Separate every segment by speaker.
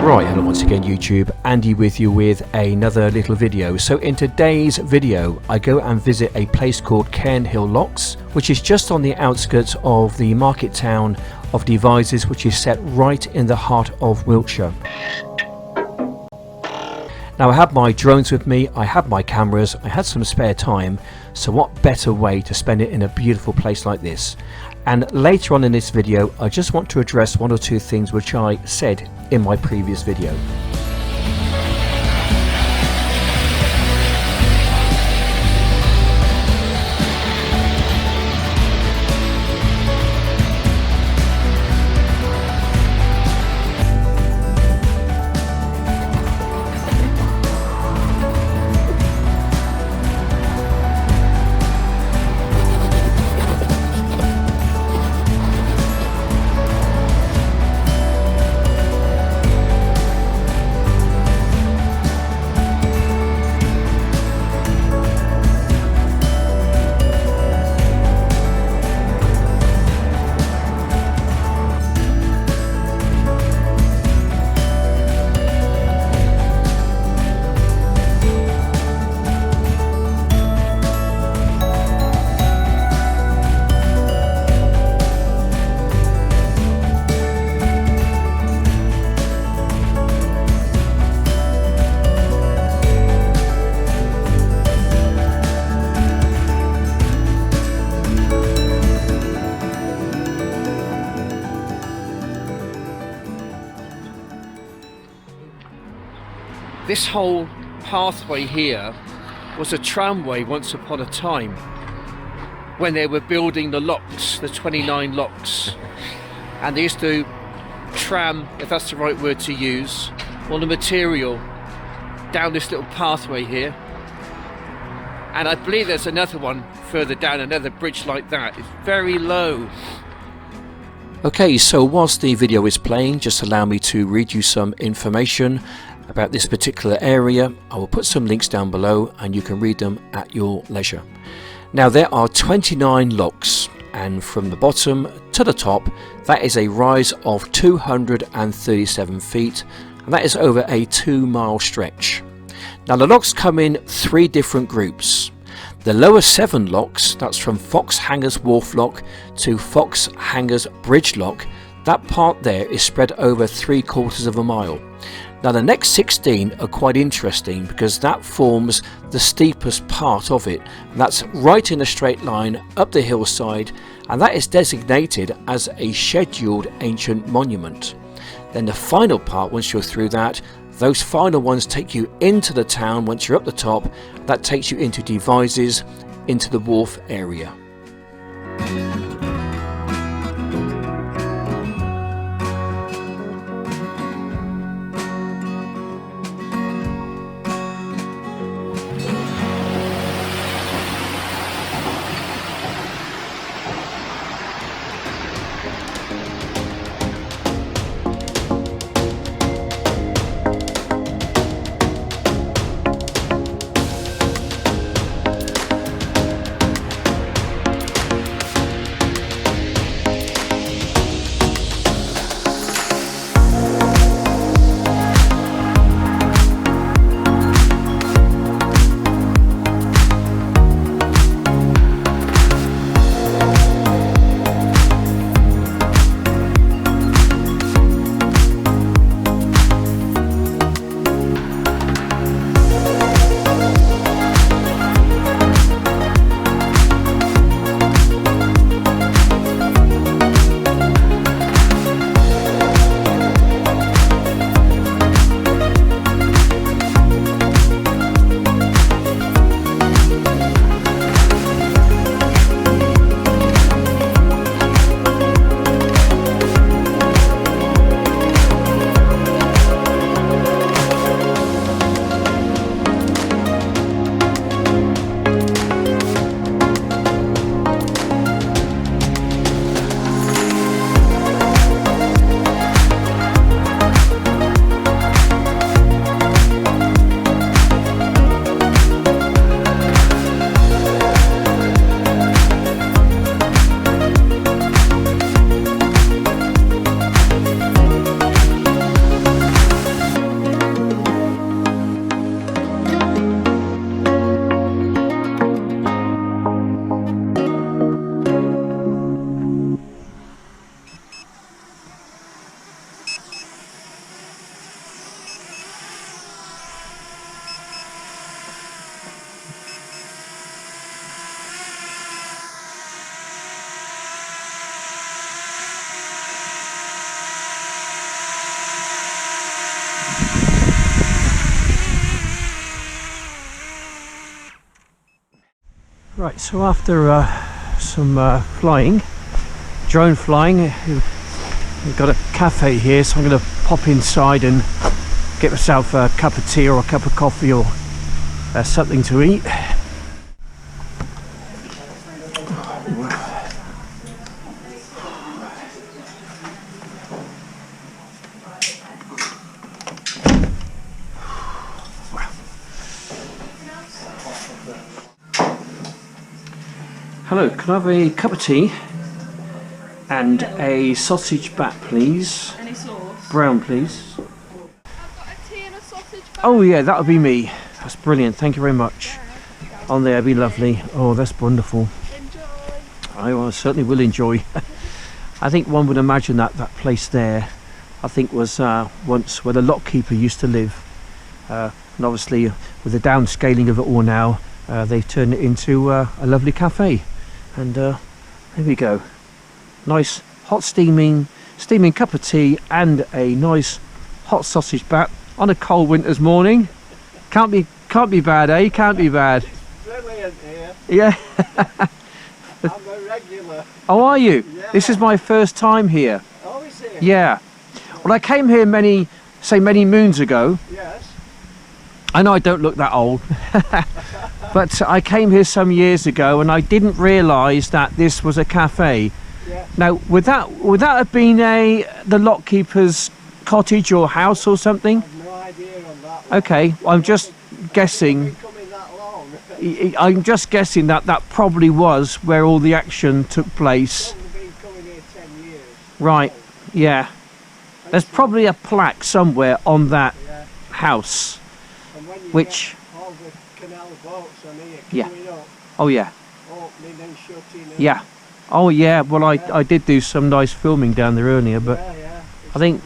Speaker 1: Right, hello once again YouTube, Andy with you with another little video. So in today's video I go and visit a place called Caen Hill Locks, which is just on the outskirts of the market town of Devizes, which is set right in the heart of Wiltshire. Now I have my drones with me, I have my cameras, I had some spare time, so what better way to spend it in a beautiful place like this. And later on in this video I just want to address one or two things which I said in my previous video.
Speaker 2: This whole pathway here was a tramway once upon a time when they were building the locks, the 29 locks, and they used to tram, if that's the right word to use, all the material down this little pathway here. And I believe there's another one further down, another bridge like that. It's very low.
Speaker 1: Okay, so whilst the video is playing, just allow me to read you some information about this particular area. I will put some links down below and you can read them at your leisure. Now there are 29 locks, and from the bottom to the top that is a rise of 237 feet, and that is over a 2-mile stretch. Now the locks come in 3 different groups. The lower 7 locks, that's from Fox Hangers Wharf Lock to Fox Hangers Bridge Lock, that part there is spread over 3/4 of a mile. Now the next 16 are quite interesting because that forms the steepest part of it, and that's right in a straight line up the hillside, and that is designated as a scheduled ancient monument. Then the final part, once you're through that, those final ones take you into the town. Once you're up the top, that takes you into Devizes, into the wharf area. Right, so after some flying, drone flying, we've got a cafe here, so I'm going to pop inside and get myself a cup of tea or a cup of coffee or something to eat. Hello, can I have a cup of tea and a sausage bat, please?
Speaker 3: Any sauce?
Speaker 1: Brown, please.
Speaker 3: I've got a tea and a sausage bat.
Speaker 1: Oh yeah, that would be me. That's brilliant. Thank you very much. On there, it'd be lovely. Oh, that's wonderful.
Speaker 3: Enjoy.
Speaker 1: I certainly will enjoy. I think one would imagine that that place there, I think, was once where the lockkeeper used to live. And obviously, with the downscaling of it all now, they've turned it into a lovely cafe. And there we go. Nice hot steaming cup of tea and a nice hot sausage bat on a cold winter's morning. Can't be bad, eh? Can't be bad.
Speaker 4: It's brilliant here.
Speaker 1: Yeah.
Speaker 4: I'm a regular.
Speaker 1: Oh, are you?
Speaker 4: Yeah.
Speaker 1: This is my first time here.
Speaker 4: Oh, is it?
Speaker 1: Yeah. Well, I came here many moons ago.
Speaker 4: Yes.
Speaker 1: I know I don't look that old. But I came here some years ago and I didn't realise that this was a cafe.
Speaker 4: Yeah.
Speaker 1: Now, would that have been the lockkeeper's cottage or house or something?
Speaker 4: I've no idea on that one.
Speaker 1: Okay, I'm just guessing.
Speaker 4: Been coming that long.
Speaker 1: I'm just guessing that probably was where all the action took place.
Speaker 4: I've only been coming here 10 years.
Speaker 1: Right, yeah. There's probably a plaque somewhere on that
Speaker 4: Yeah.
Speaker 1: house.
Speaker 4: And when you
Speaker 1: Which-
Speaker 4: get all the canal boats on here
Speaker 1: Yeah.
Speaker 4: coming up,
Speaker 1: Oh yeah,
Speaker 4: opening and shutting. And
Speaker 1: yeah. Oh yeah, well I did do some nice filming down there earlier, but
Speaker 4: yeah. It's
Speaker 1: I think-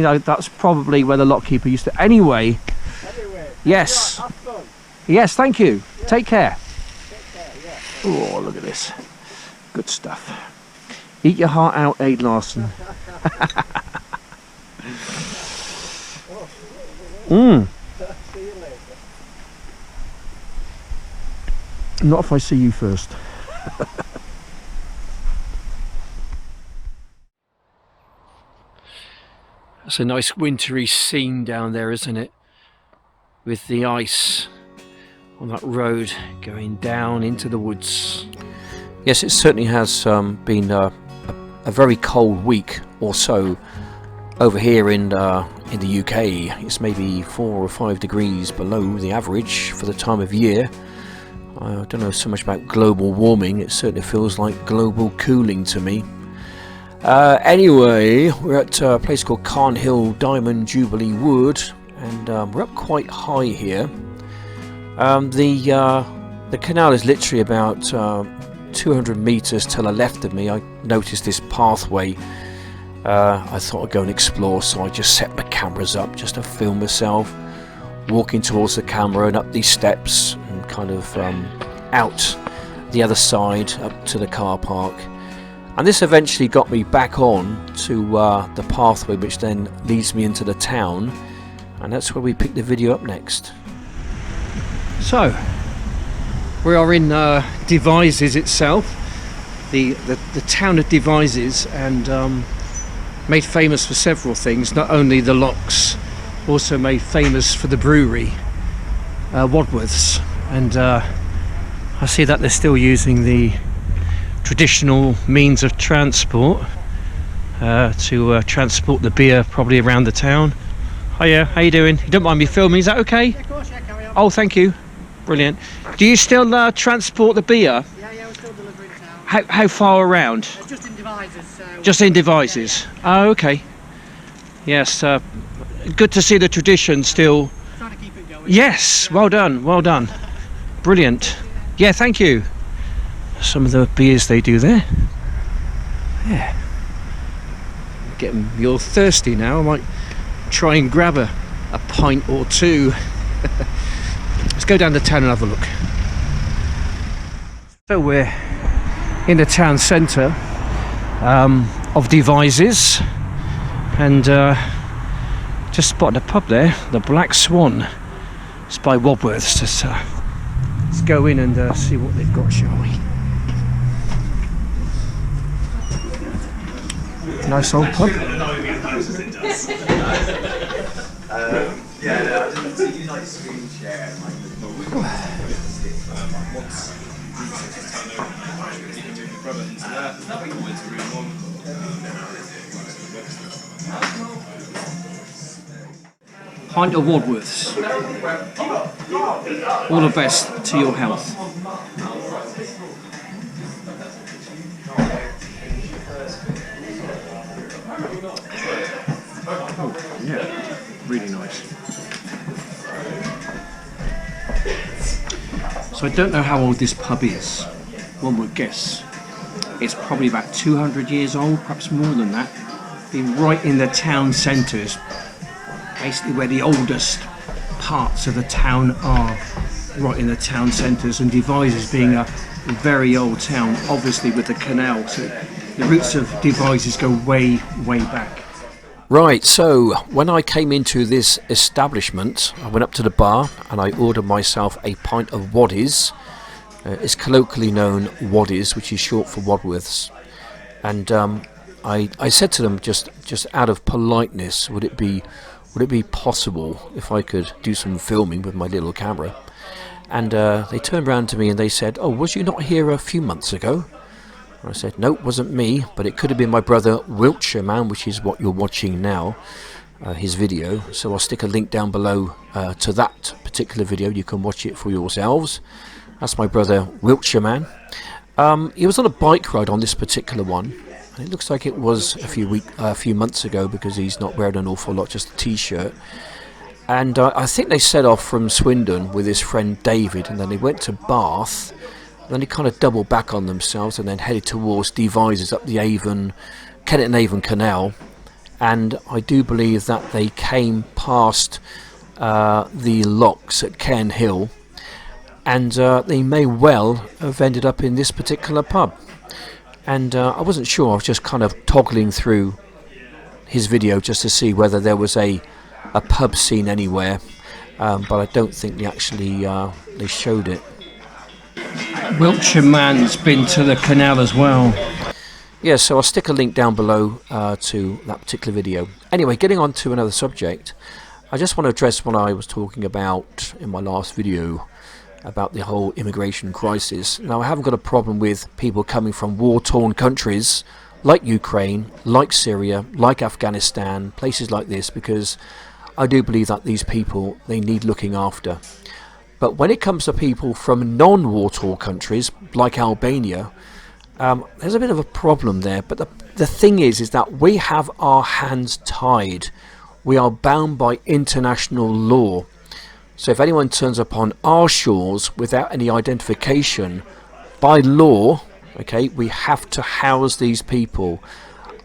Speaker 4: lovely.
Speaker 1: that's probably where the lockkeeper used to. Anyway,
Speaker 4: Anyway.
Speaker 1: yes.
Speaker 4: Have fun.
Speaker 1: Yes, thank you. Take care.
Speaker 4: Take care, yeah.
Speaker 1: Oh, look at this. Good stuff. Eat your heart out, Aid Larson. Mmm.
Speaker 4: See you later.
Speaker 1: Not if I see you first. That's a nice wintry scene down there, isn't it? With the ice on that road going down into the woods. Yes, it certainly has been a very cold week or so over here in the UK. It's maybe 4 or 5 degrees below the average for the time of year. I don't know so much about global warming. It certainly feels like global cooling to me. Anyway, we're at a place called Caen Hill Diamond Jubilee Wood, and we're up quite high here. The canal is literally about 200 meters to the left of me. I noticed this pathway. I thought I'd go and explore, so I just set my cameras up just to film myself walking towards the camera and up these steps and kind of out the other side up to the car park. And this eventually got me back on to the pathway which then leads me into the town, and that's where we pick the video up next. So we are in Devizes itself, the town of Devizes, and made famous for several things, not only the locks, also made famous for the brewery, Wadworth's, and I see that they're still using the traditional means of transport to transport the beer probably around the town. Hiya, how you doing? You don't mind me filming, is that okay?
Speaker 4: Of course, yeah, carry on.
Speaker 1: Oh, thank you. Brilliant. Do you still transport the beer?
Speaker 4: Yeah, we're still delivering now.
Speaker 1: How far around?
Speaker 4: Just in Devizes. So
Speaker 1: Just in Devizes? Oh, okay. Yes, good to see the tradition still.
Speaker 4: trying to keep it going.
Speaker 1: Yes, well done, well done. Brilliant. Yeah, thank you. Some of the beers they do there. Yeah. Getting me all thirsty now. I might try and grab a pint or two. Let's go down to town and have a look. So we're in the town centre of Devizes, and just spotted a pub there, the Black Swan. It's by Wadworth's. Just
Speaker 2: Let's go in and see what they've got, shall we? Nice old pub. Pint of Wadworths. All the best to your health. Oh, yeah, really nice. So I don't know how old this pub is. One would guess it's probably about 200 years old, perhaps more than that. Been right in the town centres, basically where the oldest parts of the town are, right in the town centres, and Devizes being a very old town, obviously with the canal, so the roots of Devizes go way, way back.
Speaker 1: Right, so when I came into this establishment, I went up to the bar and I ordered myself a pint of waddies. It's colloquially known waddies, which is short for Wadworths. And I said to them, just out of politeness, would it be possible if I could do some filming with my little camera? And they turned around to me and they said, "Oh, was you not here a few months ago?" And I said, "No, it wasn't me, but it could have been my brother Wiltshire man," which is what you're watching now, his video. So I'll stick a link down below to that particular video. You can watch it for yourselves. That's my brother Wiltshire man. He was on a bike ride on this particular one. And it looks like it was a few months ago, because he's not wearing an awful lot, just a t-shirt. And I think they set off from Swindon with his friend David, and then they went to Bath. And then they kind of doubled back on themselves and then headed towards Devizes up the Kennet and Avon Canal. And I do believe that they came past the locks at Caen Hill, and they may well have ended up in this particular pub. And I wasn't sure, I was just kind of toggling through his video just to see whether there was a pub scene anywhere, but I don't think they actually they showed it.
Speaker 2: Wiltshire man's been to the canal as well.
Speaker 1: Yeah, so I'll stick a link down below to that particular video. Anyway, getting on to another subject, I just want to address what I was talking about in my last video about the whole immigration crisis. Now, I haven't got a problem with people coming from war-torn countries like Ukraine, like Syria, like Afghanistan, places like this, because I do believe that these people, they need looking after. But when it comes to people from non-war-torn countries like Albania, there's a bit of a problem there. But the thing is that we have our hands tied. We are bound by international law. So if anyone turns up on our shores without any identification, by law, okay, we have to house these people.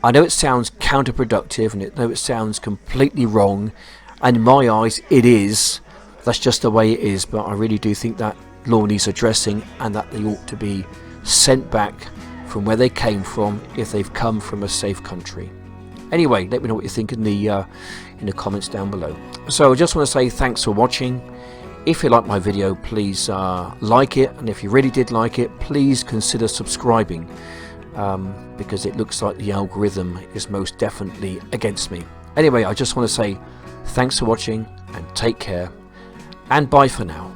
Speaker 1: I know it sounds counterproductive, and I know it sounds completely wrong, and in my eyes it is. That's just the way it is, but I really do think that law needs addressing, and that they ought to be sent back from where they came from if they've come from a safe country. Anyway, let me know what you think in the comments down below. So I just want to say thanks for watching. If you like my video, please like it, and if you really did like it, please consider subscribing, because it looks like the algorithm is most definitely against me. Anyway, I just want to say thanks for watching, and take care, and bye for now.